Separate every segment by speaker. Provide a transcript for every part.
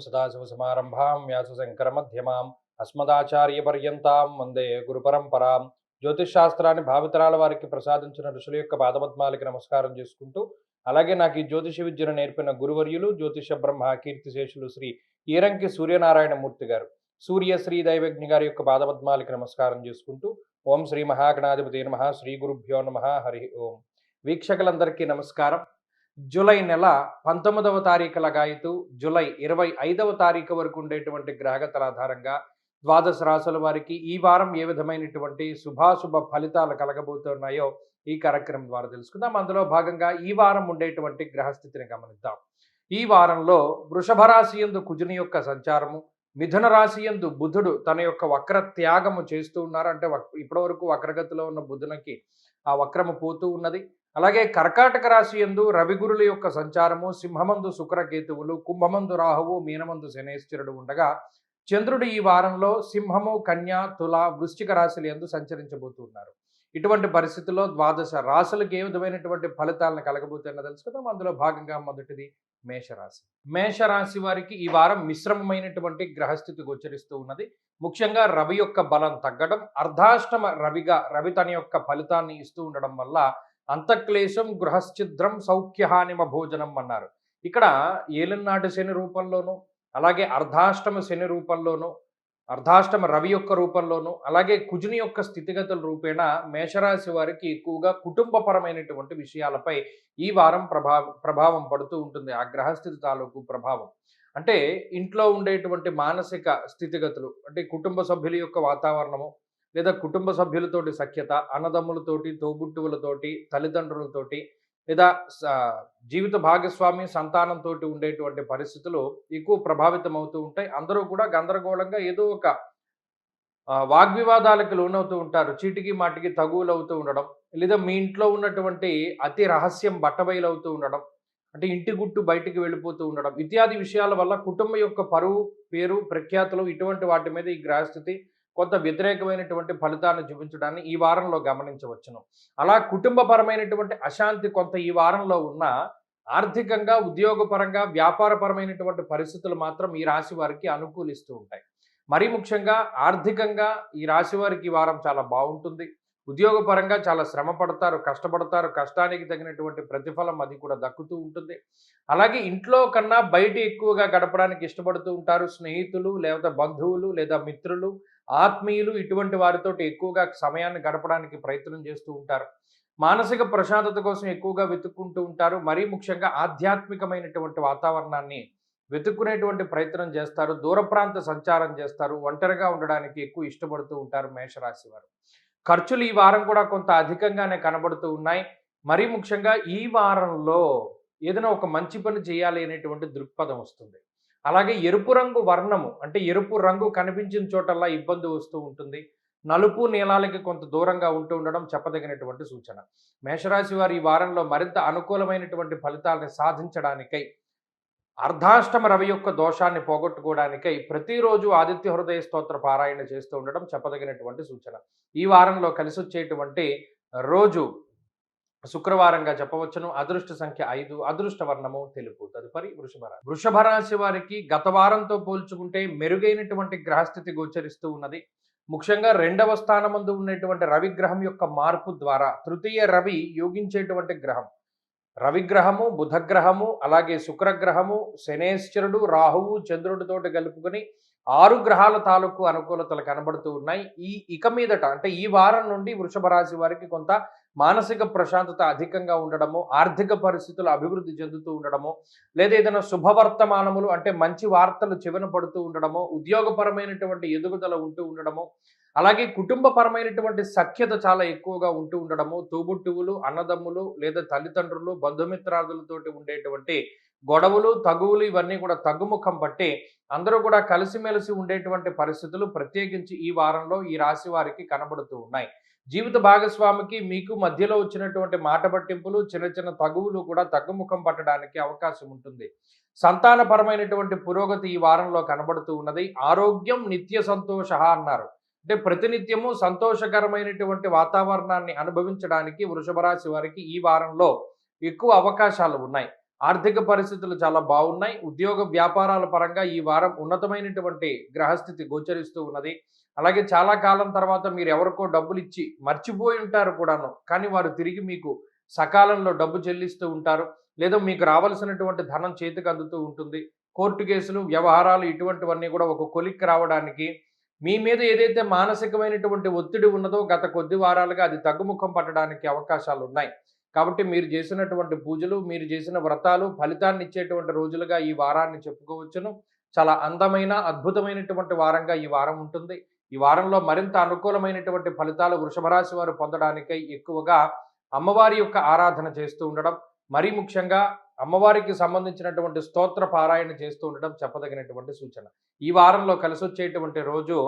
Speaker 1: సదాశివసమారంభాం వ్యాసశంకరమధ్యమాం అస్మదాచార్యపర్యంతాం వందే గురుపరంపరాం. జ్యోతిష్ శాస్త్రాన్ని భావితరాల వారికి ప్రసాదించిన ఋషుల యొక్క పాదపద్మాలకి నమస్కారం చేసుకుంటూ, అలాగే నాకు ఈ జ్యోతిష విద్యను నేర్పిన గురువర్యులు జ్యోతిష బ్రహ్మ కీర్తిశేషులు శ్రీ ఈరంకి సూర్యనారాయణమూర్తి గారు, సూర్య శ్రీ దైవజ్ఞ గారి యొక్క పాదపద్మాలకి నమస్కారం చేసుకుంటూ, ఓం శ్రీ మహాగణాధిపతి నమః, శ్రీ గురుభ్యో నమః, హరి ఓం. వీక్షకులందరికీ నమస్కారం. జూలై నెల 19వ తారీఖు లగాయతు జూలై 25వ తారీఖు వరకు ఉండేటువంటి గ్రహగతుల ఆధారంగా ద్వాదశ రాశుల వారికి ఈ వారం ఏ విధమైనటువంటి శుభాశుభ ఫలితాలు కలగబోతున్నాయో ఈ కార్యక్రమం ద్వారా తెలుసుకుందాం. అందులో భాగంగా ఈ వారం ఉండేటువంటి గ్రహస్థితిని గమనిద్దాం. ఈ వారంలో వృషభ రాశి యందు కుజుని యొక్క సంచారము, మిథున రాశి యందు బుధుడు తన యొక్క వక్ర త్యాగము చేస్తూ ఉన్నారు. అంటే ఇప్పటి వరకు వక్రగతిలో ఉన్న బుధునికి ఆ వక్రము పోతూ ఉన్నది. అలాగే కర్కాటక రాశి యందు రవిగురుల యొక్క సంచారము, సింహమందు శుక్రకేతువులు, కుంభమందు రాహువు, మీనమందు శనేశ్వరుడు ఉండగా, చంద్రుడు ఈ వారంలో సింహము, కన్య, తుల, వృశ్చిక రాశుల యందు సంచరించబోతున్నారు. ఇటువంటి పరిస్థితుల్లో ద్వాదశ రాశులకు ఏ విధమైనటువంటి ఫలితాలను కలగబోతున్నా తెలుసుకుందాం. అందులో భాగంగా మొదటిది మేషరాశి. మేషరాశి వారికి ఈ వారం మిశ్రమమైనటువంటి గ్రహస్థితి గోచరిస్తూ ఉన్నది. ముఖ్యంగా రవి యొక్క బలం తగ్గడం, అర్ధాష్టమ రవి తన యొక్క ఫలితాన్ని ఇస్తూ ఉండడం వల్ల అంతఃక్లేశం గృహశ్చిద్రం సౌఖ్యహానిమ భోజనం అన్నారు. ఇక్కడ ఏలినాటి శని రూపంలోను, అలాగే అర్ధాష్టమ శని రూపంలోను, అర్ధాష్టమ రవి యొక్క రూపంలోను, అలాగే కుజుని యొక్క స్థితిగతుల రూపేణ మేషరాశి వారికి ఎక్కువగా కుటుంబపరమైనటువంటి విషయాలపై ఈ వారం ప్రభావం పడుతూ ఉంటుంది. ఆ గ్రహస్థితి తాలూకు ప్రభావం అంటే ఇంట్లో ఉండేటువంటి మానసిక స్థితిగతులు, అంటే కుటుంబ సభ్యుల యొక్క వాతావరణము, లేదా కుటుంబ సభ్యులతోటి సఖ్యత, అన్నదమ్ములతోటి, తోబుట్టువులతోటి, తల్లిదండ్రులతోటి, లేదా జీవిత భాగస్వామి సంతానంతో ఉండేటువంటి పరిస్థితులు ఎక్కువ ప్రభావితం అవుతూ ఉంటాయి. అందరూ కూడా గందరగోళంగా ఏదో ఒక వాగ్వివాదాలకు లోనవుతూ ఉంటారు. చీటికి మాటికి తగువులు అవుతూ ఉండడం, లేదా మీ ఇంట్లో ఉన్నటువంటి అతి రహస్యం బట్టబయలవుతూ ఉండడం, అంటే ఇంటి గుట్టు బయటికి వెళ్ళిపోతూ ఉండడం ఇత్యాది విషయాల వల్ల కుటుంబం యొక్క పరువు, పేరు, ప్రఖ్యాతులు ఇటువంటి వాటి మీద ఈ గ్రహస్థితి కొంత వ్యతిరేకమైనటువంటి ఫలితాన్ని చూపించడాన్ని ఈ వారంలో గమనించవచ్చును. అలా కుటుంబపరమైనటువంటి అశాంతి కొంత ఈ వారంలో ఉన్న ఆర్థికంగా, ఉద్యోగపరంగా, వ్యాపారపరమైనటువంటి పరిస్థితులు మాత్రం ఈ రాశి వారికి అనుకూలిస్తూ ఉంటాయి. మరీ ముఖ్యంగా ఆర్థికంగా ఈ రాశి వారికి ఈ వారం చాలా బాగుంటుంది. ఉద్యోగపరంగా చాలా శ్రమ పడతారు, కష్టపడతారు. కష్టానికి తగినటువంటి ప్రతిఫలం అది కూడా దక్కుతూ ఉంటుంది. అలాగే ఇంట్లో కన్నా బయట ఎక్కువగా గడపడానికి ఇష్టపడుతూ ఉంటారు. స్నేహితులు, లేదా బంధువులు, లేదా మిత్రులు, ఆత్మీయులు ఇటువంటి వారితో ఎక్కువగా సమయాన్ని గడపడానికి ప్రయత్నం చేస్తూ ఉంటారు. మానసిక ప్రశాంతత కోసం ఎక్కువగా వెతుక్కుంటూ ఉంటారు. మరీ ముఖ్యంగా ఆధ్యాత్మికమైనటువంటి వాతావరణాన్ని వెతుక్కునేటువంటి ప్రయత్నం చేస్తారు. దూర ప్రాంత సంచారం చేస్తారు. ఒంటరిగా ఉండడానికి ఎక్కువ ఇష్టపడుతూ ఉంటారు మేషరాశి వారు. ఖర్చులు ఈ వారం కూడా కొంత అధికంగానే కనబడుతూ ఉన్నాయి. మరీ ముఖ్యంగా ఈ వారంలో ఏదైనా ఒక మంచి పని చేయాలి అనేటువంటి దృక్పథం వస్తుంది. అలాగే ఎరుపు రంగు వర్ణము, అంటే ఎరుపు రంగు కనిపించిన చోటల్లా ఇబ్బంది వస్తూ ఉంటుంది. నలుపు, నీలాలకి కొంత దూరంగా ఉంటూ ఉండడం చెప్పదగినటువంటి సూచన. మేషరాశి వారు ఈ వారంలో మరింత అనుకూలమైనటువంటి ఫలితాలను సాధించడానికై, అర్ధాష్టమ రవి యొక్క దోషాన్ని పోగొట్టుకోవడానికై ప్రతిరోజు ఆదిత్య హృదయ స్తోత్ర పారాయణ చేస్తూ ఉండడం చెప్పదగినటువంటి సూచన. ఈ వారంలో కలిసి వచ్చేటువంటి రోజు శుక్రవారంగా చెప్పవచ్చును. అదృష్ట సంఖ్య 5, అదృష్ట వర్ణము తెలుపు. తదుపరి వృషభ రాశి వారికి గత వారంతో పోల్చుకుంటే మెరుగైనటువంటి గ్రహస్థితి గోచరిస్తూ ఉన్నది. ముఖ్యంగా 2వ స్థానమందు ఉన్నటువంటి రవిగ్రహం యొక్క మార్పు ద్వారా తృతీయ రవి యోగించేటువంటి గ్రహం. రవిగ్రహము, బుధగ్రహము, అలాగే శుక్రగ్రహము, శనేశ్వరుడు, రాహువు, చంద్రుడితోటి కలుపుకొని 6 గ్రహాల తాలూకు అనుకూలతలు కనబడుతూ ఉన్నాయి. ఇక మీదట అంటే ఈ వారం నుండి వృషభ రాశి వారికి కొంత మానసిక ప్రశాంతత అధికంగా ఉండడము, ఆర్థిక పరిస్థితులు అభివృద్ధి చెందుతూ ఉండడము, లేదా ఏదైనా శుభవర్తమానములు అంటే మంచి వార్తలు చెవిన పడుతూ ఉండడము, ఉద్యోగపరమైనటువంటి ఎదుగుదల ఉంటూ ఉండడము, అలాగే కుటుంబపరమైనటువంటి సఖ్యత చాలా ఎక్కువగా ఉంటూ ఉండడము, తోబుట్టువులు, అన్నదమ్ములు, లేదా తల్లిదండ్రులు, బంధుమిత్రాదులతోటి ఉండేటువంటి గొడవలు, తగువులు ఇవన్నీ కూడా తగ్గుముఖం పట్టి అందరూ కూడా కలిసిమెలిసి ఉండేటువంటి పరిస్థితులు ప్రత్యేకించి ఈ వారంలో ఈ రాశి వారికి కనబడుతూ ఉన్నాయి. జీవిత భాగస్వామికి మీకు మధ్యలో వచ్చినటువంటి మాట పట్టింపులు, చిన్న చిన్న తగువులు కూడా తగ్గుముఖం పట్టడానికి అవకాశం ఉంటుంది. సంతానపరమైనటువంటి పురోగతి ఈ వారంలో కనబడుతూ ఉన్నది. ఆరోగ్యం నిత్య సంతోష అన్నారు. అంటే ప్రతినిత్యము సంతోషకరమైనటువంటి వాతావరణాన్ని అనుభవించడానికి వృషభ రాశి వారికి ఈ వారంలో ఎక్కువ అవకాశాలు ఉన్నాయి. ఆర్థిక పరిస్థితులు చాలా బాగున్నాయి. ఉద్యోగ వ్యాపారాల పరంగా ఈ వారం ఉన్నతమైనటువంటి గ్రహస్థితి గోచరిస్తూ ఉన్నది. అలాగే చాలా కాలం తర్వాత మీరు ఎవరికో డబ్బులిచ్చి మర్చిపోయి ఉంటారు కూడాను. కానీ వారు తిరిగి మీకు సకాలంలో డబ్బు చెల్లిస్తూ ఉంటారు. లేదా మీకు రావాల్సినటువంటి ధనం చేతికి అందుతూ ఉంటుంది. కోర్టు కేసులు, వ్యవహారాలు ఇటువంటివన్నీ కూడా ఒక కొలిక్కి రావడానికి, మీ మీద ఏదైతే మానసికమైనటువంటి ఒత్తిడి ఉన్నదో గత కొద్ది వారాలుగా అది తగ్గుముఖం పట్టడానికి అవకాశాలున్నాయి. కాబట్టి మీరు చేసినటువంటి పూజలు, మీరు చేసిన వ్రతాలు ఫలితాన్ని ఇచ్చేటువంటి రోజులుగా ఈ వారాన్ని చెప్పుకోవచ్చును. చాలా అందమైన, అద్భుతమైనటువంటి వారంగా ఈ వారం ఉంటుంది. ఈ వారంలో మరింత అనుకూలమైనటువంటి ఫలితాలు వృషభ రాశి వారు పొందడానికై ఎక్కువగా అమ్మవారి యొక్క ఆరాధన చేస్తూ ఉండడం, మరీ ముఖ్యంగా అమ్మవారికి సంబంధించినటువంటి స్తోత్ర పారాయణ చేస్తూ ఉండడం చెప్పదగినటువంటి సూచన. ఈ వారంలో కలిసొచ్చేటువంటి రోజు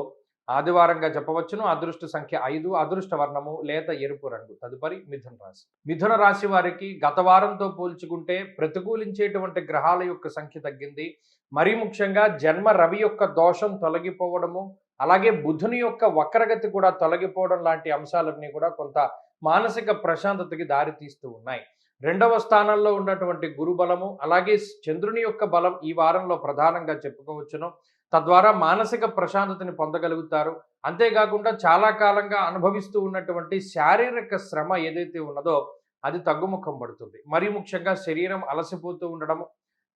Speaker 1: ఆదివారంగా చెప్పవచ్చును. అదృష్ట సంఖ్య 5, అదృష్ట వర్ణము లేత ఎరుపు రంగు. తదుపరి మిథున రాశి. మిథున రాశి వారికి గత వారంతో పోల్చుకుంటే ప్రతికూలించేటువంటి గ్రహాల యొక్క సంఖ్య తగ్గింది. మరీ ముఖ్యంగా జన్మ రవి యొక్క దోషం తొలగిపోవడము, అలాగే బుధుని యొక్క వక్రగతి కూడా తొలగిపోవడం లాంటి అంశాలన్నీ కూడా కొంత మానసిక ప్రశాంతతకి దారి తీస్తూ ఉన్నాయి. రెండవ స్థానంలో ఉన్నటువంటి గురు బలము, అలాగే చంద్రుని యొక్క బలం ఈ వారంలో ప్రధానంగా చెప్పుకోవచ్చును. తద్వారా మానసిక ప్రశాంతతని పొందగలుగుతారు. అంతేకాకుండా చాలా కాలంగా అనుభవిస్తూ ఉన్నటువంటి శారీరక శ్రమ ఏదైతే ఉన్నదో అది తగ్గుముఖం పడుతుంది. మరీ ముఖ్యంగా శరీరం అలసిపోతూ ఉండడము,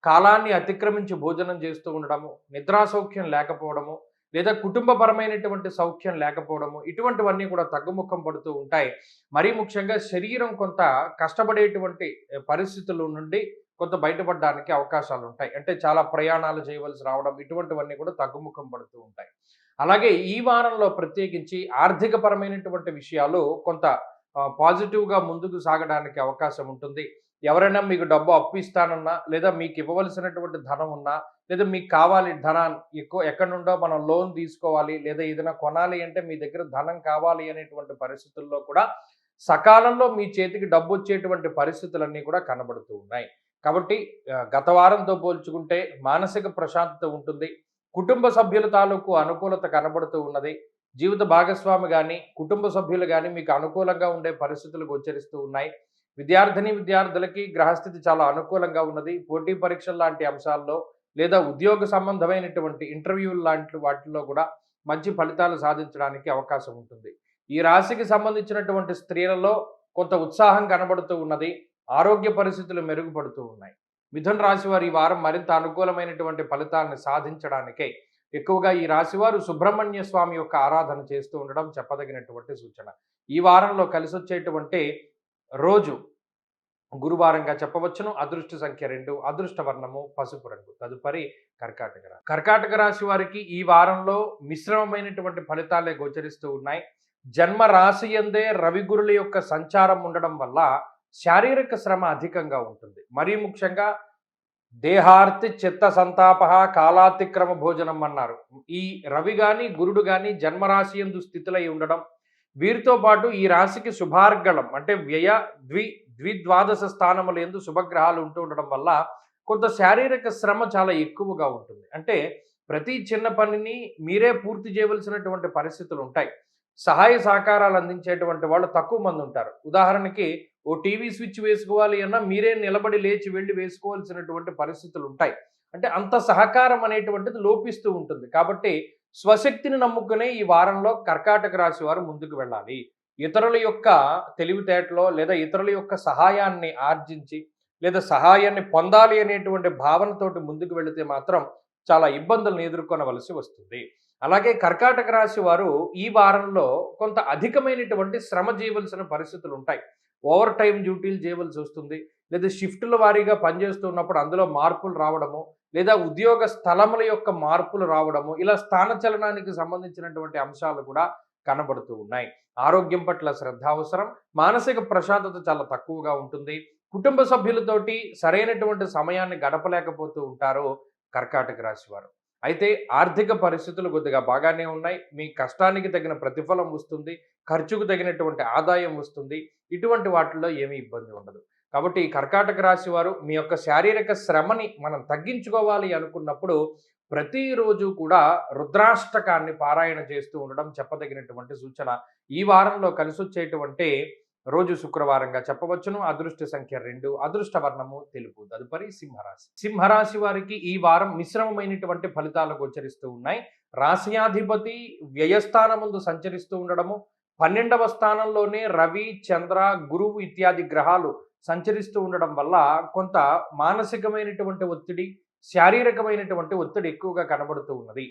Speaker 1: కాలాన్ని అతిక్రమించి భోజనం చేస్తూ ఉండడము, నిద్రా సౌఖ్యం లేకపోవడము, లేదా కుటుంబపరమైనటువంటి సౌఖ్యం లేకపోవడము, ఇటువంటివన్నీ కూడా తగ్గుముఖం పడుతూ ఉంటాయి. మరీ ముఖ్యంగా శరీరం కొంత కష్టపడేటువంటి పరిస్థితుల నుండి కొంత బయటపడడానికి అవకాశాలు ఉంటాయి. అంటే చాలా ప్రయాణాలు చేయవలసి రావడం, ఇటువంటివన్నీ కూడా తగ్గుముఖం పడుతూ ఉంటాయి. అలాగే ఈ వారంలో ప్రత్యేకించి ఆర్థిక పరమైనటువంటి విషయాలు కొంత పాజిటివ్గా ముందుకు సాగడానికి అవకాశం ఉంటుంది. ఎవరైనా మీకు డబ్బు అప్పు ఇస్తానన్నా, లేదా మీకు ఇవ్వవలసినటువంటి ధనం ఉన్నా, లేదా మీకు కావాలి ధనాన్ని ఎక్కువ ఎక్కడి నుండో మనం లోన్ తీసుకోవాలి, లేదా ఏదైనా కొనాలి అంటే మీ దగ్గర ధనం కావాలి అనేటువంటి పరిస్థితుల్లో కూడా సకాలంలో మీ చేతికి డబ్బు వచ్చేటువంటి పరిస్థితులన్నీ కూడా కనబడుతూ ఉన్నాయి. కాబట్టి గత వారంతో పోల్చుకుంటే మానసిక ప్రశాంతత ఉంటుంది. కుటుంబ సభ్యుల తాలూకు అనుకూలత కనబడుతూ ఉన్నది. జీవిత భాగస్వామి కానీ, కుటుంబ సభ్యులు కానీ మీకు అనుకూలంగా ఉండే పరిస్థితులు గోచరిస్తూ ఉన్నాయి. విద్యార్థులకి గ్రహస్థితి చాలా అనుకూలంగా ఉన్నది. పోటీ పరీక్షల లాంటి అంశాల్లో, లేదా ఉద్యోగ సంబంధమైనటువంటి ఇంటర్వ్యూలు లాంటి వాటిల్లో కూడా మంచి ఫలితాలు సాధించడానికి అవకాశం ఉంటుంది. ఈ రాశికి సంబంధించినటువంటి స్త్రీలలో కొంత ఉత్సాహం కనబడుతూ ఉన్నది. ఆరోగ్య పరిస్థితులు మెరుగుపడుతూ ఉన్నాయి. మిథున రాశి వారు ఈ వారం మరింత అనుకూలమైనటువంటి ఫలితాలను సాధించడానికే ఎక్కువగా ఈ రాశివారు సుబ్రహ్మణ్య స్వామి యొక్క ఆరాధన చేస్తూ ఉండడం చెప్పదగినటువంటి సూచన. ఈ వారంలో కలిసొచ్చేటువంటి రోజు గురువారంగా చెప్పవచ్చును. అదృష్ట సంఖ్య 2, అదృష్ట వర్ణము పసుపు రంగు. తదుపరి కర్కాటక రాశి. కర్కాటక రాశి వారికి ఈ వారంలో మిశ్రమమైనటువంటి ఫలితాలే గోచరిస్తూ ఉన్నాయి. జన్మ రాశి యందే రవి గురుల యొక్క సంచారం ఉండడం వల్ల శారీరక శ్రమ అధికంగా ఉంటుంది. మరీ ముఖ్యంగా దేహార్తి చిత్త సంతాప కాలాతిక్రమ భోజనం అన్నారు. ఈ రవి గాని గురుడు గాని జన్మరాశి యందు స్థితులై ఉండడం, వీరితో పాటు ఈ రాశికి శుభార్గళం అంటే వ్యయ ద్విద్వాదశ స్థానముల యందు శుభగ్రహాలు ఉంటూ ఉండడం వల్ల కొంత శారీరక శ్రమ చాలా ఎక్కువగా ఉంటుంది. అంటే ప్రతి చిన్న పనిని మీరే పూర్తి చేయవలసినటువంటి పరిస్థితులు ఉంటాయి. సహాయ సహకారాలు అందించేటువంటి వాళ్ళు తక్కువ మంది ఉంటారు. ఉదాహరణకి ఓ టీవీ స్విచ్ వేసుకోవాలి అన్నా మీరే నిలబడి లేచి వెళ్ళి వేసుకోవాల్సినటువంటి పరిస్థితులు ఉంటాయి. అంటే అంత సహకారం అనేటువంటిది లోపిస్తూ ఉంటుంది. కాబట్టి స్వశక్తిని నమ్ముకునే ఈ వారంలో కర్కాటక రాశి వారు ముందుకు వెళ్ళాలి. ఇతరుల యొక్క తెలివితేటలో, లేదా ఇతరుల యొక్క సహాయాన్ని ఆర్జించి, లేదా సహాయాన్ని పొందాలి అనేటువంటి భావనతోటి ముందుకు వెళితే మాత్రం చాలా ఇబ్బందులను ఎదుర్కొనవలసి వస్తుంది. అలాగే కర్కాటక రాశి వారు ఈ వారంలో కొంత అధికమైనటువంటి శ్రమ చేయవలసిన పరిస్థితులు ఉంటాయి. ఓవర్ టైం డ్యూటీలు చేయవలసి వస్తుంది, లేదా షిఫ్టుల వారీగా పనిచేస్తున్నప్పుడు అందులో మార్పులు రావడము, లేదా ఉద్యోగ స్థలముల యొక్క మార్పులు రావడము, ఇలా స్థానచలనానికి సంబంధించినటువంటి అంశాలు కూడా కనబడుతూ ఉన్నాయి. ఆరోగ్యం పట్ల శ్రద్ధ అవసరం. మానసిక ప్రశాంతత చాలా తక్కువగా ఉంటుంది. కుటుంబ సభ్యులతోటి సరైనటువంటి సమయాన్ని గడపలేకపోతూ ఉంటారు కర్కాటక రాశి వారు. అయితే ఆర్థిక పరిస్థితులు కొద్దిగా బాగానే ఉన్నాయి. మీ కష్టానికి తగిన ప్రతిఫలం వస్తుంది, ఖర్చుకు తగినటువంటి ఆదాయం వస్తుంది. ఇటువంటి వాటిల్లో ఏమీ ఇబ్బంది ఉండదు. కాబట్టి ఈ కర్కాటక రాశి వారు మీ యొక్క శారీరక శ్రమని మనం తగ్గించుకోవాలి అనుకున్నప్పుడు ప్రతిరోజు కూడా రుద్రాష్టకాన్ని పారాయణ చేస్తూ ఉండడం చెప్పదగినటువంటి సూచన. ఈ వారంలో కలిసొచ్చేటువంటి రోజు శుక్రవారంగా చెప్పవచ్చును. అదృష్ట సంఖ్య 2, అదృష్ట వర్ణము తెలుపు. తదుపరి సింహరాశి. సింహరాశి వారికి ఈ వారం మిశ్రమమైనటువంటి ఫలితాలు గోచరిస్తూ ఉన్నాయి. రాశ్యాధిపతి వ్యయస్థానముందు సంచరిస్తూ ఉండడము, 12వ స్థానంలోనే రవి, చంద్ర, గురువు ఇత్యాది గ్రహాలు సంచరిస్తూ ఉండడం వల్ల కొంత మానసికమైనటువంటి ఒత్తిడి, శారీరకమైనటువంటి ఒత్తిడి ఎక్కువగా కనబడుతూ ఉన్నది.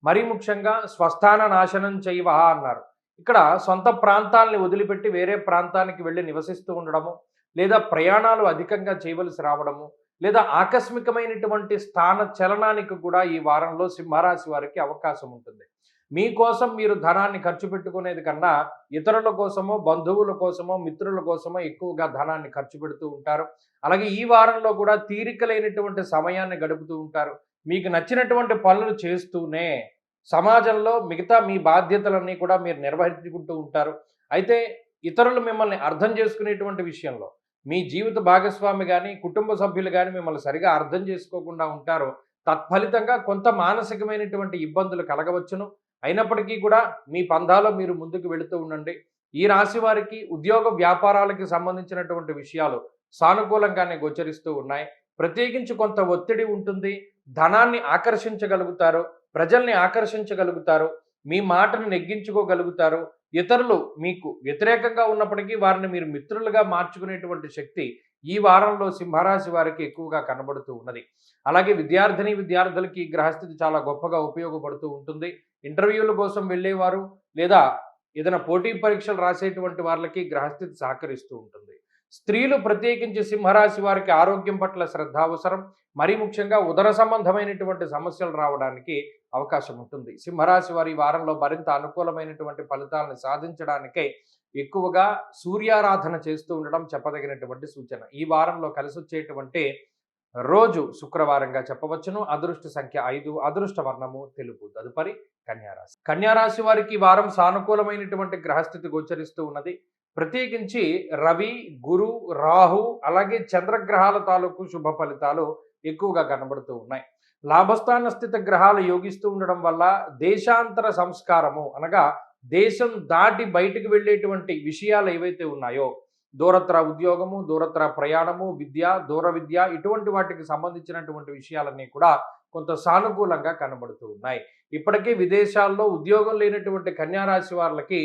Speaker 1: మరీ ముఖ్యంగా స్వస్థాన నాశనం చేయవ అన్నారు. ఇక్కడ సొంత ప్రాంతాలని వదిలిపెట్టి వేరే ప్రాంతానికి వెళ్ళి నివసిస్తూ ఉండడము, లేదా ప్రయాణాలు అధికంగా చేయవలసి రావడము, లేదా ఆకస్మికమైనటువంటి స్థాన చలనానికి కూడా ఈ వారంలో సింహరాశి వారికి అవకాశం ఉంటుంది. మీకోసం మీరు ధనాన్ని ఖర్చు పెట్టుకునేది కన్నా ఇతరుల కోసమో, బంధువుల కోసమో, మిత్రుల కోసమో ఎక్కువగా ధనాన్ని ఖర్చు పెడుతూ ఉంటారు. అలాగే ఈ వారంలో కూడా తీరిక లేనటువంటి సమయాన్ని గడుపుతూ ఉంటారు. మీకు నచ్చినటువంటి పనులు చేస్తూనే సమాజంలో మిగతా మీ బాధ్యతలన్నీ కూడా మీరు నిర్వహించుకుంటూ ఉంటారు. అయితే ఇతరులు మిమ్మల్ని అర్థం చేసుకునేటువంటి విషయంలో మీ జీవిత భాగస్వామి గాని, కుటుంబ సభ్యులు గాని మిమ్మల్ని సరిగా అర్థం చేసుకోకుండా ఉంటారు. తత్ఫలితంగా కొంత మానసికమైనటువంటి ఇబ్బందులు కలగవచ్చును. అయినప్పటికీ కూడా మీ పందాలో మీరు ముందుకు వెళుతూ ఉండండి. ఈ రాశి వారికి ఉద్యోగ వ్యాపారాలకి సంబంధించినటువంటి విషయాలు సానుకూలంగానే గోచరిస్తూ ఉన్నాయి. ప్రత్యేకించి కొంత ఒత్తిడి ఉంటుంది. ధనాన్ని ఆకర్షించగలుగుతారు. ప్రజల్ని ఆకర్షించగలుగుతారు. మీ మాటను నెగ్గించుకోగలుగుతారు. ఇతరులు మీకు వ్యతిరేకంగా ఉన్నప్పటికీ వారిని మీరు మిత్రులుగా మార్చుకునేటువంటి శక్తి ఈ వారంలో సింహరాశి వారికి ఎక్కువగా కనబడుతూ ఉన్నది. అలాగే విద్యార్థులకి గ్రహస్థితి చాలా గొప్పగా ఉపయోగపడుతూ ఉంటుంది. ఇంటర్వ్యూల కోసం వెళ్ళేవారు లేదా ఏదైనా పోటీ పరీక్షలు రాసేటువంటి వాళ్ళకి గ్రహస్థితి సహకరిస్తూ ఉంటుంది. స్త్రీలు ప్రత్యేకించి సింహరాశి వారికి ఆరోగ్యం పట్ల శ్రద్ధ అవసరం. మరీ ముఖ్యంగా ఉదర సంబంధమైనటువంటి సమస్యలు రావడానికి అవకాశం ఉంటుంది. సింహరాశి వారి ఈ వారంలో మరింత అనుకూలమైనటువంటి ఫలితాలను సాధించడానికే ఎక్కువగా సూర్యారాధన చేస్తూ ఉండడం చెప్పదగినటువంటి సూచన. ఈ వారంలో కలిసొచ్చేటువంటి రోజు శుక్రవారంగా చెప్పవచ్చును. అదృష్ట సంఖ్య 5, అదృష్ట వర్ణము తెలుపు. తదుపరి కన్యారాశి. కన్యారాశి వారికి ఈ వారం సానుకూలమైనటువంటి గ్రహస్థితి గోచరిస్తూ ఉన్నది. ప్రత్యేకించి రవి, గురు, రాహు అలాగే చంద్రగ్రహాల తాలూకు శుభ ఫలితాలు ఎక్కువగా కనబడుతూ ఉన్నాయి. లాభస్థాన స్థిత గ్రహాలు యోగిస్తూ ఉండడం వల్ల దేశాంతర సంస్కారము అనగా దేశం దాటి బయటికి వెళ్ళేటువంటి విషయాలు ఏవైతే ఉన్నాయో, దూరత్ర ఉద్యోగము, దూరత్ర ప్రయాణము, విద్య, దూర విద్య ఇటువంటి వాటికి సంబంధించినటువంటి విషయాలన్నీ కూడా కొంత సానుకూలంగా కనబడుతూ ఉన్నాయి. ఇప్పటికే విదేశాల్లో ఉద్యోగం లేనటువంటి కన్యారాశి వాళ్ళకి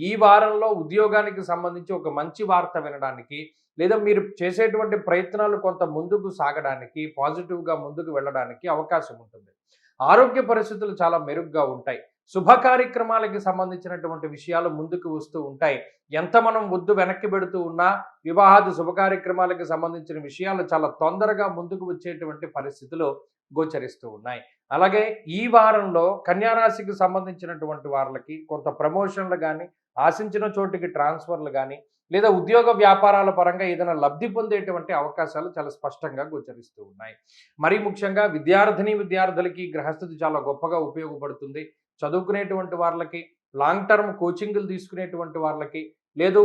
Speaker 1: ఈ వారంలో ఉద్యోగానికి సంబంధించి ఒక మంచి వార్త వినడానికి, లేదా మీరు చేసేటువంటి ప్రయత్నాలు కొంత ముందుకు సాగడానికి, పాజిటివ్గా ముందుకు వెళ్ళడానికి అవకాశం ఉంటుంది. ఆరోగ్య పరిస్థితులు చాలా మెరుగ్గా ఉంటాయి. శుభ కార్యక్రమాలకి సంబంధించినటువంటి విషయాలు ముందుకు వస్తూ ఉంటాయి. ఎంత మనం వద్దు వెనక్కి పెడుతూ ఉన్నా వివాహాది శుభ కార్యక్రమాలకు సంబంధించిన విషయాలు చాలా తొందరగా ముందుకు వచ్చేటువంటి పరిస్థితులు గోచరిస్తూ ఉన్నాయి. అలాగే ఈ వారంలో కన్యారాశికి సంబంధించినటువంటి వాళ్ళకి కొంత ప్రమోషన్లు కానీ, ఆశించిన చోటికి ట్రాన్స్ఫర్లు కానీ, లేదా ఉద్యోగ వ్యాపారాల పరంగా ఏదైనా లబ్ధి పొందేటువంటి అవకాశాలు చాలా స్పష్టంగా గోచరిస్తూ ఉన్నాయి. మరీ ముఖ్యంగా విద్యార్థులకి గ్రహస్థితి చాలా గొప్పగా ఉపయోగపడుతుంది. చదువుకునేటువంటి వాళ్ళకి, లాంగ్ టర్మ్ కోచింగ్లు తీసుకునేటువంటి వాళ్ళకి, లేదు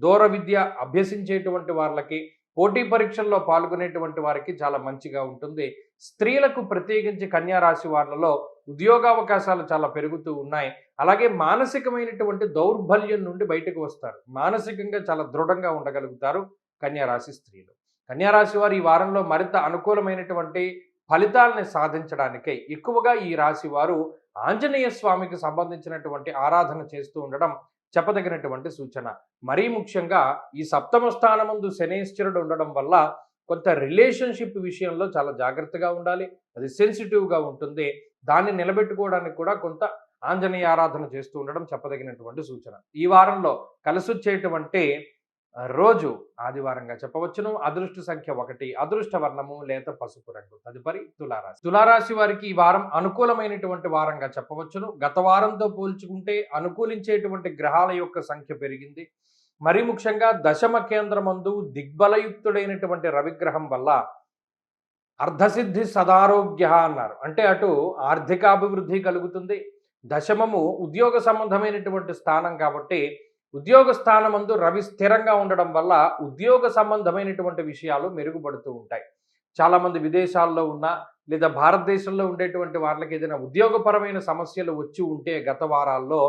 Speaker 1: దూర విద్య అభ్యసించేటువంటి వాళ్ళకి, పోటీ పరీక్షల్లో పాల్గొనేటువంటి వారికి చాలా మంచిగా ఉంటుంది. స్త్రీలకు ప్రత్యేకించి కన్యా రాశి వాళ్ళలో ఉద్యోగావకాశాలు చాలా పెరుగుతూ ఉన్నాయి. అలాగే మానసికమైనటువంటి దౌర్బల్యం నుండి బయటకు వస్తారు. మానసికంగా చాలా దృఢంగా ఉండగలుగుతారు కన్యా రాశి స్త్రీలు. కన్యా రాశి వారు ఈ వారంలో మరింత అనుకూలమైనటువంటి ఫలితాలని సాధించడానికై ఎక్కువగా ఈ రాశి వారు ఆంజనేయ స్వామికి సంబంధించినటువంటి ఆరాధన చేస్తూ ఉండడం చెప్పదగినటువంటి సూచన. మరీ ముఖ్యంగా ఈ సప్తమ స్థానమందు శనేశ్వరుడు ఉండడం వల్ల కొంత రిలేషన్షిప్ విషయంలో చాలా జాగ్రత్తగా ఉండాలి. అది సెన్సిటివ్గా ఉంటుంది. దాన్ని నిలబెట్టుకోవడానికి కూడా కొంత ఆంజనేయ ఆరాధన చేస్తూ ఉండడం చెప్పదగినటువంటి సూచన. ఈ వారంలో కలిసొచ్చేటువంటి రోజు ఆదివారంగా చెప్పవచ్చును. అదృష్ట సంఖ్య 1, అదృష్ట వర్ణము లేత పసుపు రంగు. తదుపరి తులారాశి. తులారాశి వారికి ఈ వారం అనుకూలమైనటువంటి వారంగా చెప్పవచ్చును. గత వారంతో పోల్చుకుంటే అనుకూలించేటువంటి గ్రహాల యొక్క సంఖ్య పెరిగింది. మరి ముఖ్యంగా దశమ కేంద్రమందు దిగ్బలయుక్తుడైనటువంటి రవిగ్రహం వల్ల అర్ధసిద్ధి సదారోగ్య అన్నారు. అంటే అటు ఆర్థికాభివృద్ధి కలుగుతుంది. దశమము ఉద్యోగ సంబంధమైనటువంటి స్థానం కాబట్టి ఉద్యోగ స్థానమందు రవి స్థిరంగా ఉండడం వల్ల ఉద్యోగ సంబంధమైనటువంటి విషయాలు మెరుగుపడుతూ ఉంటాయి. చాలామంది విదేశాల్లో ఉన్న లేదా భారతదేశంలో ఉండేటువంటి వాళ్ళకి ఏదైనా ఉద్యోగపరమైన సమస్యలు వచ్చి ఉంటే గత వారాల్లో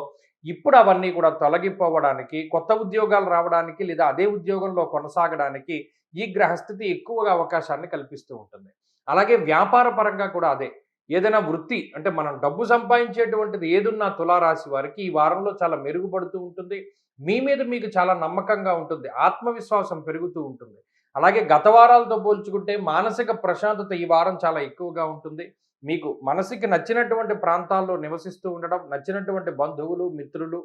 Speaker 1: ఇప్పుడు అవన్నీ కూడా తొలగిపోవడానికి, కొత్త ఉద్యోగాలు రావడానికి లేదా అదే ఉద్యోగంలో కొనసాగడానికి ఈ గ్రహస్థితి ఎక్కువగా అవకాశాన్ని కల్పిస్తూ ఉంటుంది. అలాగే వ్యాపార పరంగా కూడా అదే. ఏదైనా వృత్తి అంటే మనం డబ్బు సంపాదించేటువంటిది ఏదున్నా తులారాశి వారికి ఈ వారంలో చాలా మెరుగుపడుతూ ఉంటుంది. మీ మీద మీకు చాలా నమ్మకంగా ఉంటుంది. ఆత్మవిశ్వాసం పెరుగుతూ ఉంటుంది. అలాగే గత వారాలతో పోల్చుకుంటే మానసిక ప్రశాంతత ఈ వారం చాలా ఎక్కువగా ఉంటుంది. మీకు మనసుకి నచ్చినటువంటి ప్రాంతాల్లో నివసిస్తూ ఉండడం, నచ్చినటువంటి బంధువులు, మిత్రులు,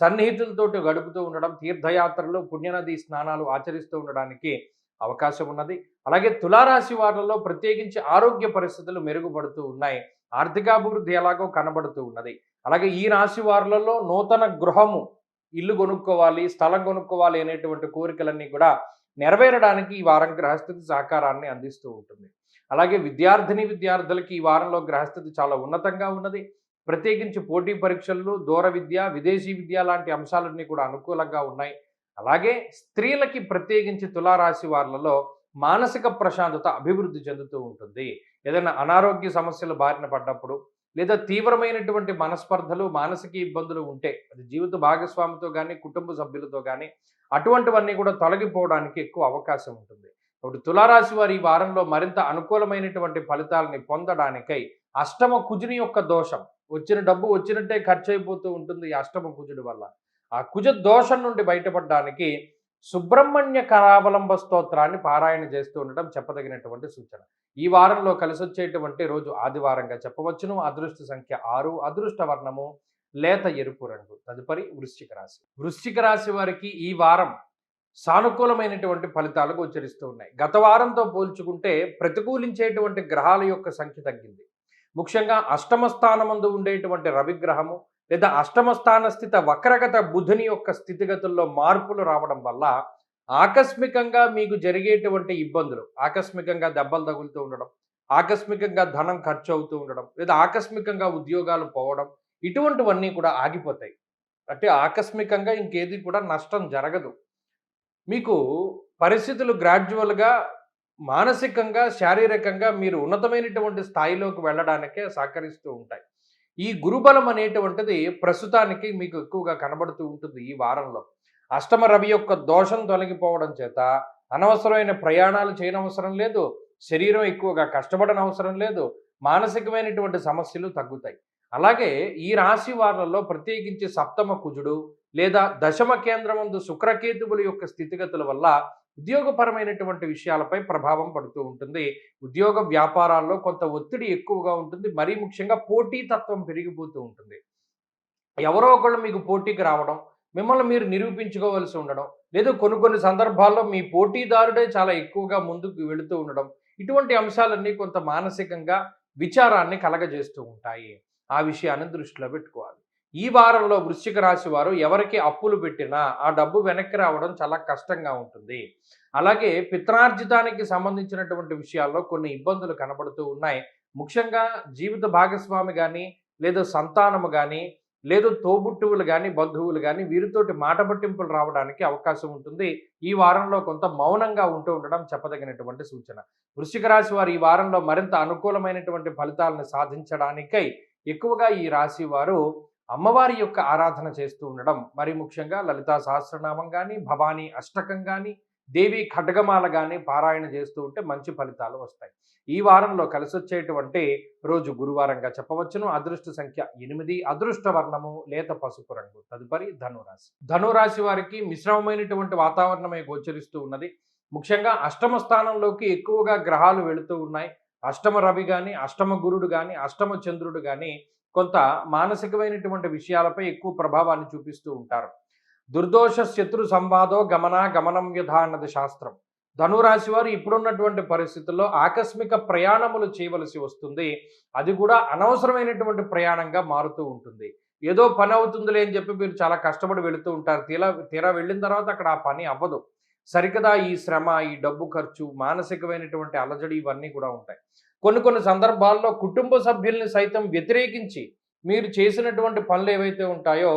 Speaker 1: సన్నిహితులతోటి గడుపుతూ ఉండడం, తీర్థయాత్రలు, పుణ్యనది స్నానాలు ఆచరిస్తూ ఉండడానికి అవకాశం ఉన్నది. అలాగే తులారాశి వారిలో ప్రత్యేకించి ఆరోగ్య పరిస్థితులు మెరుగుపడుతూ ఉన్నాయి. ఆర్థికాభివృద్ధి ఎలాగో కనబడుతూ ఉన్నది. అలాగే ఈ రాశి వారులలో నూతన గృహము, ఇల్లు కొనుక్కోవాలి, స్థలం కొనుక్కోవాలి అనేటువంటి కోరికలన్నీ కూడా నెరవేరడానికి ఈ వారం గ్రహస్థితి సహకారాన్ని అందిస్తూ ఉంటుంది. అలాగే విద్యార్థులకి ఈ వారంలో గ్రహస్థితి చాలా ఉన్నతంగా ఉన్నది. ప్రత్యేకించి పోటీ పరీక్షలు, దూర విద్య, విదేశీ విద్య లాంటి అంశాలన్నీ కూడా అనుకూలంగా ఉన్నాయి. అలాగే స్త్రీలకి ప్రత్యేకించి తులారాశి వారిలో మానసిక ప్రశాంతత అభివృద్ధి చెందుతూ ఉంటుంది. ఏదైనా అనారోగ్య సమస్యలు బారిన పడ్డప్పుడు లేదా తీవ్రమైనటువంటి మనస్పర్ధలు, మానసిక ఇబ్బందులు ఉంటే అది జీవిత భాగస్వామితో కానీ, కుటుంబ సభ్యులతో కానీ అటువంటివన్నీ కూడా తొలగిపోవడానికి ఎక్కువ అవకాశం ఉంటుంది. ఇప్పుడు తులారాశి వారి ఈ వారంలో మరింత అనుకూలమైనటువంటి ఫలితాలని పొందడానికై అష్టమ కుజుని యొక్క దోషం, వచ్చిన డబ్బు వచ్చినట్టే ఖర్చు అయిపోతూ ఉంటుంది ఈ అష్టమ కుజుడి వల్ల. ఆ కుజ దోషం నుండి బయటపడడానికి సుబ్రహ్మణ్య కరావలంబ స్తోత్రాన్ని పారాయణ చేస్తూ ఉండడం చెప్పదగినటువంటి సూచన. ఈ వారంలో కలిసొచ్చేటువంటి రోజు ఆదివారంగా చెప్పవచ్చును. అదృష్ట సంఖ్య 6, అదృష్ట వర్ణము లేత ఎరుపు రంగు. తదుపరి వృశ్చిక రాశి. వృశ్చిక రాశి వారికి ఈ వారం సానుకూలమైనటువంటి ఫలితాలు గోచరిస్తూ ఉన్నాయి. గత వారంతో పోల్చుకుంటే ప్రతికూలించేటువంటి గ్రహాల యొక్క సంఖ్య తగ్గింది. ముఖ్యంగా అష్టమ స్థానమందు ఉండేటువంటి రవిగ్రహము లేదా అష్టమ స్థాన స్థిత వక్రగత బుధుని యొక్క స్థితిగతుల్లో మార్పులు రావడం వల్ల ఆకస్మికంగా మీకు జరిగేటువంటి ఇబ్బందులు, ఆకస్మికంగా దెబ్బలు తగులుతూ ఉండడం, ఆకస్మికంగా ధనం ఖర్చు అవుతూ ఉండడం, లేదా ఆకస్మికంగా ఉద్యోగాలు పోవడం, ఇటువంటివన్నీ కూడా ఆగిపోతాయి. అంటే ఆకస్మికంగా ఇంకేది కూడా నష్టం జరగదు. మీకు పరిస్థితులు గ్రాడ్యువల్‌గా మానసికంగా, శారీరకంగా మీరు ఉన్నతమైనటువంటి స్థాయిలోకి వెళ్ళడానికే సహకరిస్తూ ఉంటాయి. ఈ గురుబలం అనేటువంటిది ప్రస్తుతానికి మీకు ఎక్కువగా కనబడుతూ ఉంటుంది ఈ వారంలో. అష్టమ రవి యొక్క దోషం తొలగిపోవడం చేత అనవసరమైన ప్రయాణాలు చేయనవసరం లేదు. శరీరం ఎక్కువగా కష్టపడనవసరం లేదు. మానసికమైనటువంటి సమస్యలు తగ్గుతాయి. అలాగే ఈ రాశి వారులలో ప్రత్యేకించి సప్తమ కుజుడు లేదా దశమ కేంద్రమందు శుక్రకేతువుల యొక్క స్థితిగతుల వల్ల ఉద్యోగపరమైనటువంటి విషయాలపై ప్రభావం పడుతూ ఉంటుంది. ఉద్యోగ వ్యాపారాల్లో కొంత ఒత్తిడి ఎక్కువగా ఉంటుంది. మరీ ముఖ్యంగా పోటీతత్వం పెరిగిపోతూ ఉంటుంది. ఎవరో ఒకళ్ళు మీకు పోటీకి రావడం, మిమ్మల్ని మీరు నిరూపించుకోవాల్సి ఉండడం, లేదా కొన్ని సందర్భాల్లో మీ పోటీదారుడే చాలా ఎక్కువగా ముందుకు వెళుతూ ఉండడం, ఇటువంటి అంశాలన్నీ కొంత మానసికంగా విచారాన్ని కలగజేస్తూ ఉంటాయి. ఆ విషయాన్ని దృష్టిలో పెట్టుకోవాలి. ఈ వారంలో వృశ్చిక రాశి వారు ఎవరికి అప్పులు పెట్టినా ఆ డబ్బు వెనక్కి రావడం చాలా కష్టంగా ఉంటుంది. అలాగే పిత్రార్జితానికి సంబంధించినటువంటి విషయాల్లో కొన్ని ఇబ్బందులు కనబడుతూ ఉన్నాయి. ముఖ్యంగా జీవిత భాగస్వామి కానీ, లేదా సంతానము కానీ, లేదు తోబుట్టువులు కానీ, బంధువులు కానీ వీరితోటి మాట పట్టింపులు రావడానికి అవకాశం ఉంటుంది. ఈ వారంలో కొంత మౌనంగా ఉంటూ ఉండడం చెప్పదగినటువంటి సూచన. వృశ్చిక రాశి వారు ఈ వారంలో మరింత అనుకూలమైనటువంటి ఫలితాలను సాధించడానికై ఎక్కువగా ఈ రాశి వారు అమ్మవారి యొక్క ఆరాధన చేస్తూ ఉండడం, మరి ముఖ్యంగా లలితా సహస్రనామం కానీ, భవానీ అష్టకం కానీ, దేవి ఖడ్గమాల కానీ పారాయణ చేస్తూ ఉంటే మంచి ఫలితాలు వస్తాయి. ఈ వారంలో కలిసొచ్చేటువంటి రోజు గురువారంగా చెప్పవచ్చును. అదృష్ట సంఖ్య 8, అదృష్ట వర్ణము లేత పసుపు రంగు. తదుపరి ధనురాశి. ధనురాశి వారికి మిశ్రమమైనటువంటి వాతావరణమే గోచరిస్తూ ఉన్నది. ముఖ్యంగా అష్టమ స్థానంలోకి ఎక్కువగా గ్రహాలు వెళుతూ ఉన్నాయి. అష్టమ రవి కానీ, అష్టమ గురుడు కానీ, అష్టమ చంద్రుడు కానీ కొంత మానసికమైనటువంటి విషయాలపై ఎక్కువ ప్రభావాన్ని చూపిస్తూ ఉంటారు. దుర్దోష శత్రు సంవాదో గమనం వ్యధ అన్నది శాస్త్రం. ధనురాశి వారు ఇప్పుడున్నటువంటి పరిస్థితుల్లో ఆకస్మిక ప్రయాణములు చేయవలసి వస్తుంది. అది కూడా అనవసరమైనటువంటి ప్రయాణంగా మారుతూ ఉంటుంది. ఏదో పని అవుతుందిలే అని చెప్పి మీరు చాలా కష్టపడి వెళుతూ ఉంటారు. తీరా వెళ్ళిన తర్వాత అక్కడ ఆ పని అవ్వదు. సరికదా ఈ శ్రమ, ఈ డబ్బు ఖర్చు, మానసికమైనటువంటి అలజడి ఇవన్నీ కూడా ఉంటాయి. కొన్ని సందర్భాల్లో కుటుంబ సభ్యుల్ని సైతం వ్యతిరేకించి మీరు చేసినటువంటి పనులు ఏవైతే ఉంటాయో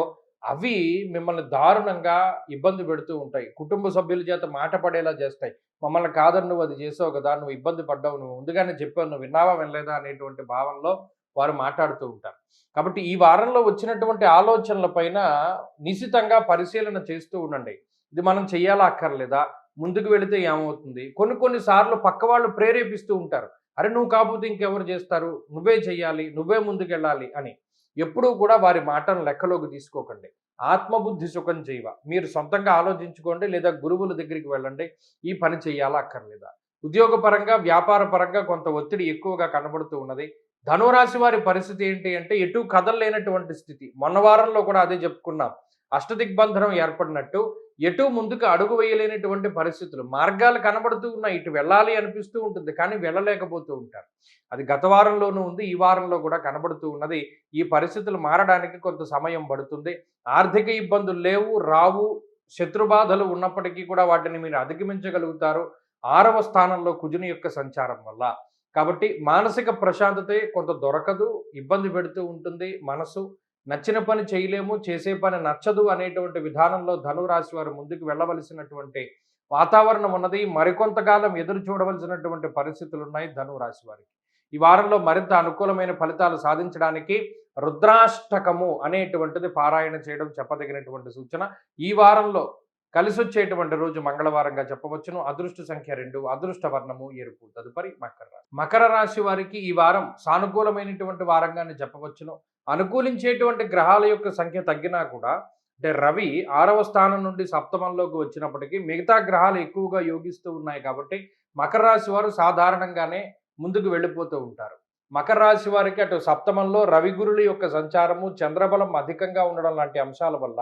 Speaker 1: అవి మిమ్మల్ని దారుణంగా ఇబ్బంది పెడుతూ ఉంటాయి. కుటుంబ సభ్యుల చేత మాట పడేలా చేస్తాయి. మమ్మల్ని కాదని నువ్వు అది చేసావు కదా, నువ్వు ఇబ్బంది పడ్డావు, నువ్వు ముందుగానే చెప్పావు, నువ్వు విన్నావా వినలేదా అనేటువంటి భావంలో వారు మాట్లాడుతూ ఉంటారు. కాబట్టి ఈ వారంలో వచ్చినటువంటి ఆలోచనల పైన నిశితంగా పరిశీలన చేస్తూ ఉండండి. ఇది మనం చెయ్యాలా అక్కర్లేదా? ముందుకు వెళితే ఏమవుతుంది? కొన్ని కొన్ని సార్లు పక్క వాళ్ళు ప్రేరేపిస్తూ ఉంటారు. అరే! నువ్వు కాకపోతే ఇంకెవరు చేస్తారు? నువ్వే చెయ్యాలి, నువ్వే ముందుకెళ్ళాలి అని. ఎప్పుడూ కూడా వారి మాటను లెక్కలోకి తీసుకోకండి. ఆత్మబుద్ధి సుఖం చేయవ. మీరు సొంతంగా ఆలోచించుకోండి, లేదా గురువుల దగ్గరికి వెళ్ళండి. ఈ పని చెయ్యాలా అక్కర్లేదా? ఉద్యోగపరంగా, వ్యాపార పరంగా కొంత ఒత్తిడి ఎక్కువగా కనబడుతూ ఉన్నది. ధనురాశి వారి పరిస్థితి ఏంటి అంటే ఎటూ కదలలేనటువంటి స్థితి. మొన్న వారంలో కూడా అదే చెప్పుకున్నాం. అష్టదిగ్బంధనం ఏర్పడినట్టు ఎటూ ముందుకు అడుగు వేయలేనటువంటి పరిస్థితులు. మార్గాలు కనబడుతూ ఉన్నాయి. ఇటు వెళ్ళాలి అనిపిస్తూ ఉంటుంది. కానీ వెళ్ళలేకపోతూ ఉంటారు. అది గత వారంలోనూ ఉంది. ఈ వారంలో కూడా కనబడుతూ ఉన్నది. ఈ పరిస్థితులు మారడానికి కొంత సమయం పడుతుంది. ఆర్థిక ఇబ్బందులు లేవు, రావు. శత్రుబాధలు ఉన్నప్పటికీ కూడా వాటిని మీరు అధిగమించగలుగుతారు. 6వ స్థానంలో కుజుని యొక్క సంచారం వల్ల. కాబట్టి మానసిక ప్రశాంతతే కొంత దొరకదు. ఇబ్బంది పెడుతూ ఉంటుంది మనసు. నచ్చిన పని చేయలేము, చేసే పని నచ్చదు అనేటువంటి విధానంలో ధనురాశి వారు ముందుకు వెళ్ళవలసినటువంటి వాతావరణం ఉన్నది. మరికొంతకాలం ఎదురు చూడవలసినటువంటి పరిస్థితులున్నాయి ధనురాశి వారికి. ఈ వారంలో మరింత అనుకూలమైన ఫలితాలు సాధించడానికి రుద్రాష్టకము అనేటువంటిది పారాయణ చేయడం చెప్పదగినటువంటి సూచన. ఈ వారంలో కలిసొచ్చేటువంటి రోజు మంగళవారంగా చెప్పవచ్చును. అదృష్ట సంఖ్య 2, అదృష్ట వర్ణము ఎరుపు. తదుపరి మకర రాశి. మకర రాశి వారికి ఈ వారం సానుకూలమైనటువంటి వారంగానే చెప్పవచ్చును. అనుకూలించేటువంటి గ్రహాల యొక్క సంఖ్య తగ్గినా కూడా, అంటే రవి 6వ స్థానం నుండి సప్తమంలోకి వచ్చినప్పటికీ మిగతా గ్రహాలు ఎక్కువగా యోగిస్తూ ఉన్నాయి కాబట్టి మకర రాశి వారు సాధారణంగానే ముందుకు వెళ్ళిపోతూ ఉంటారు. మకర రాశి వారికి అటు సప్తమంలో రవి గురుల యొక్క సంచారము, చంద్రబలం అధికంగా ఉండడం లాంటి అంశాల వల్ల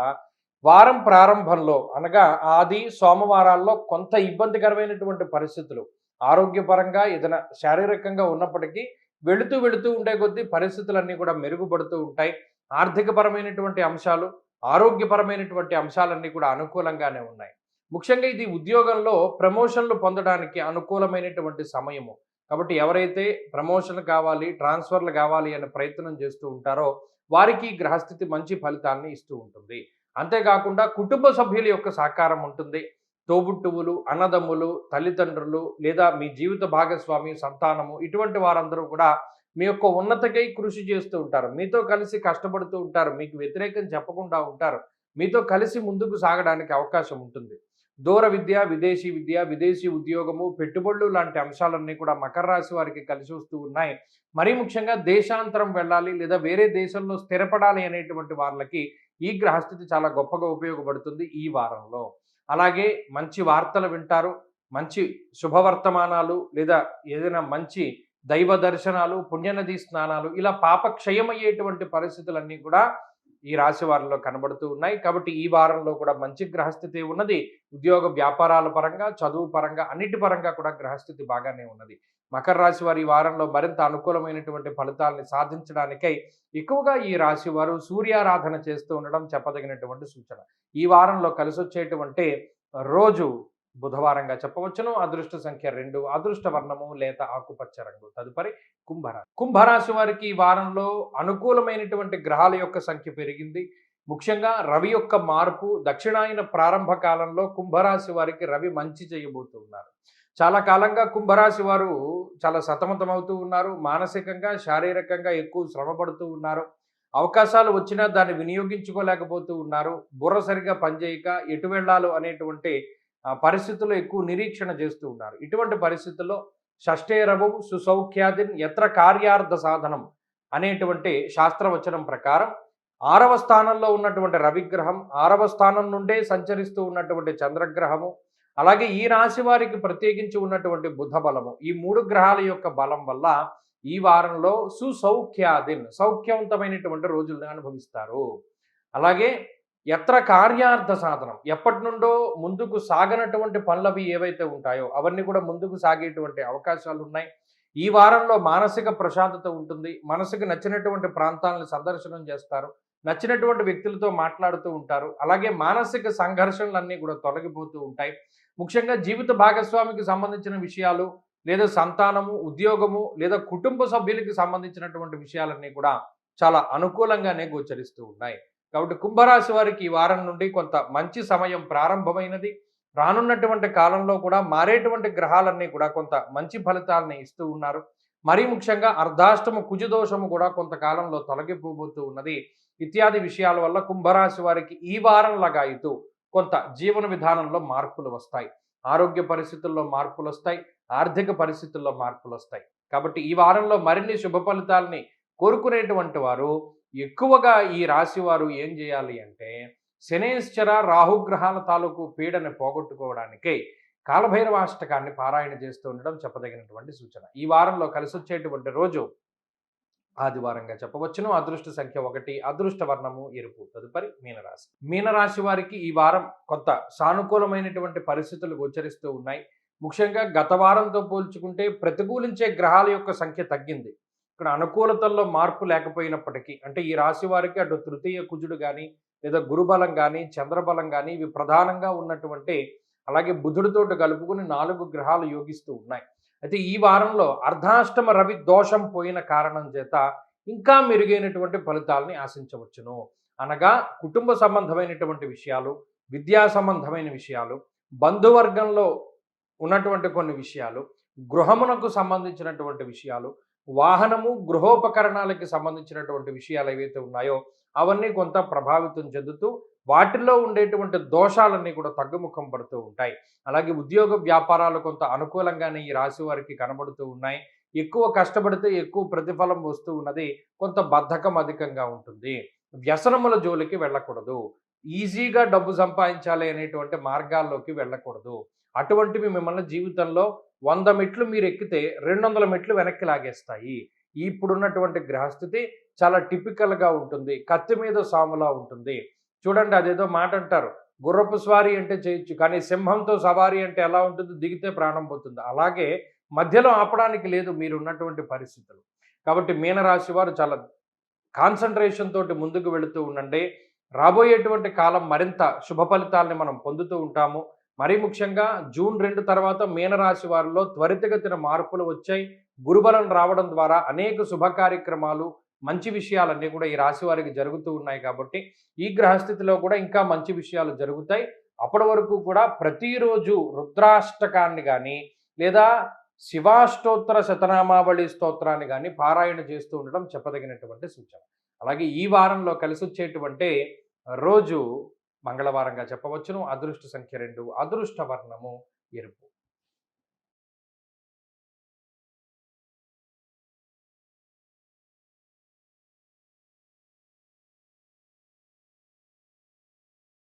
Speaker 1: వారం ప్రారంభంలో అనగా ఆది సోమవారాల్లో కొంత ఇబ్బందికరమైనటువంటి పరిస్థితులు ఆరోగ్యపరంగా ఏదైనా శారీరకంగా ఉన్నప్పటికీ వెళుతూ వెళుతూ ఉండే కొద్దీ పరిస్థితులన్నీ కూడా మెరుగుపడుతూ ఉంటాయి. ఆర్థికపరమైనటువంటి అంశాలు, ఆరోగ్యపరమైనటువంటి అంశాలన్నీ కూడా అనుకూలంగానే ఉన్నాయి. ముఖ్యంగా ఇది ఉద్యోగంలో ప్రమోషన్లు పొందడానికి అనుకూలమైనటువంటి సమయము. కాబట్టి ఎవరైతే ప్రమోషన్ కావాలి, ట్రాన్స్ఫర్లు కావాలి అనే ప్రయత్నం చేస్తూ ఉంటారో వారికి గ్రహస్థితి మంచి ఫలితాన్ని ఇస్తూ ఉంటుంది. అంతేకాకుండా కుటుంబ సభ్యుల యొక్క సహకారం ఉంటుంది. తోబుట్టువులు, అన్నదమ్ములు, తల్లిదండ్రులు లేదా మీ జీవిత భాగస్వామి, సంతానము ఇటువంటి వారందరూ కూడా మీ యొక్క ఉన్నతికై కృషి చేస్తూ ఉంటారు. మీతో కలిసి కష్టపడుతూ ఉంటారు. మీకు వ్యతిరేకం చెప్పకుండా ఉంటారు. మీతో కలిసి ముందుకు సాగడానికి అవకాశం ఉంటుంది. దూర విద్య, విదేశీ ఉద్యోగము, పెట్టుబడులు లాంటి అంశాలన్నీ కూడా మకర రాశి వారికి కలిసి వస్తూ ఉన్నాయి. మరీ ముఖ్యంగా దేశాంతరం వెళ్ళాలి లేదా వేరే దేశంలో స్థిరపడాలి అనేటువంటి వాళ్ళకి ఈ గ్రహస్థితి చాలా గొప్పగా ఉపయోగపడుతుంది ఈ వారంలో. అలాగే మంచి వార్తలు వింటారు. మంచి శుభవర్తమానాలు లేదా ఏదైనా మంచి దైవ దర్శనాలు, పుణ్యనది స్నానాలు ఇలా పాపక్షయమయ్యేటువంటి పరిస్థితులన్నీ కూడా ఈ రాశి వారిలో కనబడుతూ ఉన్నాయి. కాబట్టి ఈ వారంలో కూడా మంచి గ్రహస్థితి ఉన్నది. ఉద్యోగ వ్యాపారాల పరంగా, చదువు పరంగా, అన్నిటి పరంగా కూడా గ్రహస్థితి బాగానే ఉన్నది. మకర రాశి వారు ఈ వారంలో మరింత అనుకూలమైనటువంటి ఫలితాలని సాధించడానికై ఎక్కువగా ఈ రాశి వారు సూర్యారాధన చేస్తూ ఉండడం చెప్పదగినటువంటి సూచన. ఈ వారంలో కలిసొచ్చేటువంటి రోజు బుధవారంగా చెప్పవచ్చును. అదృష్ట సంఖ్య 2, అదృష్ట వర్ణము లేత ఆకుపచ్చ రంగు. తదుపరి కుంభరాశి. కుంభరాశి వారికి ఈ వారంలో అనుకూలమైనటువంటి గ్రహాల యొక్క సంఖ్య పెరిగింది. ముఖ్యంగా రవి యొక్క మార్పు దక్షిణాయన ప్రారంభ కాలంలో కుంభరాశి వారికి రవి మంచి చేయబోతున్నారు. చాలా కాలంగా కుంభరాశి వారు చాలా సతమతమవుతూ ఉన్నారు. మానసికంగా, శారీరకంగా ఎక్కువ శ్రమ పడుతూ ఉన్నారు. అవకాశాలు వచ్చినా దాన్ని వినియోగించుకోలేకపోతూ ఉన్నారు. బుర్ర సరిగా పనిచేయక ఎటు వెళ్ళాలో అనేటువంటి పరిస్థితుల్లో ఎక్కువ నిరీక్షణ చేస్తూ ఉన్నారు. ఇటువంటి పరిస్థితుల్లో షష్ఠేరవం సుసౌఖ్యాదిన్ యత్ర కార్యార్థ సాధనం అనేటువంటి శాస్త్రవచనం ప్రకారం 6వ స్థానంలో ఉన్నటువంటి రవిగ్రహం, 6వ స్థానం నుండే సంచరిస్తూ ఉన్నటువంటి చంద్రగ్రహము, అలాగే ఈ రాశి వారికి ప్రత్యేకించి ఉన్నటువంటి బుధ బలము, ఈ 3 గ్రహాల యొక్క బలం వల్ల ఈ వారంలో సుసౌఖ్యాదిన్ సౌఖ్యవంతమైనటువంటి రోజుల్ని అనుభవిస్తారు. అలాగే ఎత్ర కార్యార్థ సాధనం ఎప్పటి నుండో ముందుకు సాగనటువంటి పనులవి ఏవైతే ఉంటాయో అవన్నీ కూడా ముందుకు సాగేటువంటి అవకాశాలు ఉన్నాయి. ఈ వారంలో మానసిక ప్రశాంతత ఉంటుంది. మనసుకు నచ్చినటువంటి ప్రాంతాలను సందర్శనం చేస్తారు. నచ్చినటువంటి వ్యక్తులతో మాట్లాడుతూ ఉంటారు. అలాగే మానసిక సంఘర్షణలన్నీ కూడా తొలగిపోతూ ఉంటాయి. ముఖ్యంగా జీవిత భాగస్వామికి సంబంధించిన విషయాలు లేదా సంతానము, ఉద్యోగము లేదా కుటుంబ సభ్యులకి సంబంధించినటువంటి విషయాలన్నీ కూడా చాలా అనుకూలంగానే గోచరిస్తూ ఉన్నాయి. కాబట్టి కుంభరాశి వారికి ఈ వారం నుండి కొంత మంచి సమయం ప్రారంభమైనది. రానున్నటువంటి కాలంలో కూడా మారేటువంటి గ్రహాలన్నీ కూడా కొంత మంచి ఫలితాలని ఇస్తూ ఉన్నారు. మరీ ముఖ్యంగా అర్ధాష్టమ కుజదోషము కూడా కొంతకాలంలో తొలగిపోబోతూ ఉన్నది. ఇత్యాది విషయాల వల్ల కుంభరాశి వారికి ఈ వారం లగాయితూ కొంత జీవన విధానంలో మార్పులు వస్తాయి. ఆరోగ్య పరిస్థితుల్లో మార్పులొస్తాయి. ఆర్థిక పరిస్థితుల్లో మార్పులొస్తాయి. కాబట్టి ఈ వారంలో మరిన్ని శుభ ఫలితాల్ని కోరుకునేటువంటి వారు ఎక్కువగా ఈ రాశి వారు ఏం చేయాలి అంటే శనేశ్చర రాహుగ్రహాల తాలూకు పీడని పోగొట్టుకోవడానికే కాలభైరవాష్టకాన్ని పారాయణ చేస్తూ ఉండడం చెప్పదగినటువంటి సూచన. ఈ వారంలో కలిసొచ్చేటువంటి రోజు ఆదివారంగా చెప్పవచ్చును. అదృష్ట సంఖ్య 1, అదృష్ట వర్ణము ఎరుపు. తదుపరి మీనరాశి. మీనరాశి వారికి ఈ వారం కొంత సానుకూలమైనటువంటి పరిస్థితులు గోచరిస్తూ ఉన్నాయి. ముఖ్యంగా గత వారంతో పోల్చుకుంటే ప్రతికూలించే గ్రహాల యొక్క సంఖ్య తగ్గింది. ఇక్కడ అనుకూలతల్లో మార్పు లేకపోయినప్పటికీ అంటే ఈ రాశి వారికి అటు తృతీయ కుజుడు కానీ లేదా గురుబలం కానీ చంద్రబలం కానీ ఇవి ప్రధానంగా ఉన్నటువంటి అలాగే బుధుడితోటి కలుపుకుని 4 గ్రహాలు యోగిస్తూ ఉన్నాయి. అయితే ఈ వారంలో అర్ధాష్టమ రవి దోషం పోయిన కారణం చేత ఇంకా మెరుగైనటువంటి ఫలితాలని ఆశించవచ్చును. అనగా కుటుంబ సంబంధమైనటువంటి విషయాలు, విద్యా సంబంధమైన విషయాలు, బంధువర్గంలో ఉన్నటువంటి కొన్ని విషయాలు, గృహమునకు సంబంధించినటువంటి విషయాలు, వాహనము గృహోపకరణాలకి సంబంధించినటువంటి విషయాలు ఏవైతే ఉన్నాయో అవన్నీ కొంత ప్రభావితం చెందుతూ వాటిల్లో ఉండేటువంటి దోషాలన్నీ కూడా తగ్గుముఖం పడుతూ ఉంటాయి. అలాగే ఉద్యోగ వ్యాపారాలు కొంత అనుకూలంగానే ఈ రాశి వారికి కనబడుతూ ఉన్నాయి. ఎక్కువ కష్టపడితే ఎక్కువ ప్రతిఫలం వస్తూ ఉన్నది. కొంత బద్ధకం అధికంగా ఉంటుంది. వ్యసనముల జోలికి వెళ్ళకూడదు. ఈజీగా డబ్బు సంపాదించాలి అనేటువంటి మార్గాల్లోకి వెళ్ళకూడదు. అటువంటివి మిమ్మల్ని జీవితంలో 100 మెట్లు మీరు ఎక్కితే 200 మెట్లు వెనక్కి లాగేస్తాయి. ఇప్పుడున్నటువంటి గ్రహస్థితి చాలా టిపికల్‌గా ఉంటుంది. కత్తి మీద సాములా ఉంటుంది. చూడండి అదేదో మాట అంటారు. గుర్రపు స్వారీ అంటే చేయొచ్చు. కానీ సింహంతో సవారీ అంటే ఎలా ఉంటుంది? దిగితే ప్రాణం పోతుంది. అలాగే మధ్యలో ఆపడానికి లేదు మీరున్నటువంటి పరిస్థితులు. కాబట్టి మీనరాశి వారు చాలా కాన్సంట్రేషన్ తోటి ముందుకు వెళుతూ ఉండండి. రాబోయేటువంటి కాలం మరింత శుభ ఫలితాల్ని మనం పొందుతూ ఉంటాము. మరీ ముఖ్యంగా జూన్ 2 తర్వాత మీనరాశి వారిలో త్వరితగతిన మార్పులు వచ్చాయి. గురుబలం రావడం ద్వారా అనేక శుభ కార్యక్రమాలు, మంచి విషయాలన్నీ కూడా ఈ రాశి వారికి జరుగుతూ ఉన్నాయి కాబట్టి ఈ గ్రహస్థితిలో కూడా ఇంకా మంచి విషయాలు జరుగుతాయి. అప్పటి వరకు కూడా ప్రతిరోజు రుద్రాష్టకాన్ని కానీ లేదా శివాష్టోత్తర శతనామావళి స్తోత్రాన్ని కానీ పారాయణ చేస్తూ ఉండడం చెప్పదగినటువంటి సూచన. అలాగే ఈ వారంలో కలిసొచ్చేటువంటి రోజు మంగళవారంగా చెప్పవచ్చును. అదృష్ట సంఖ్య 2, అదృష్ట వర్ణము ఎరుపు.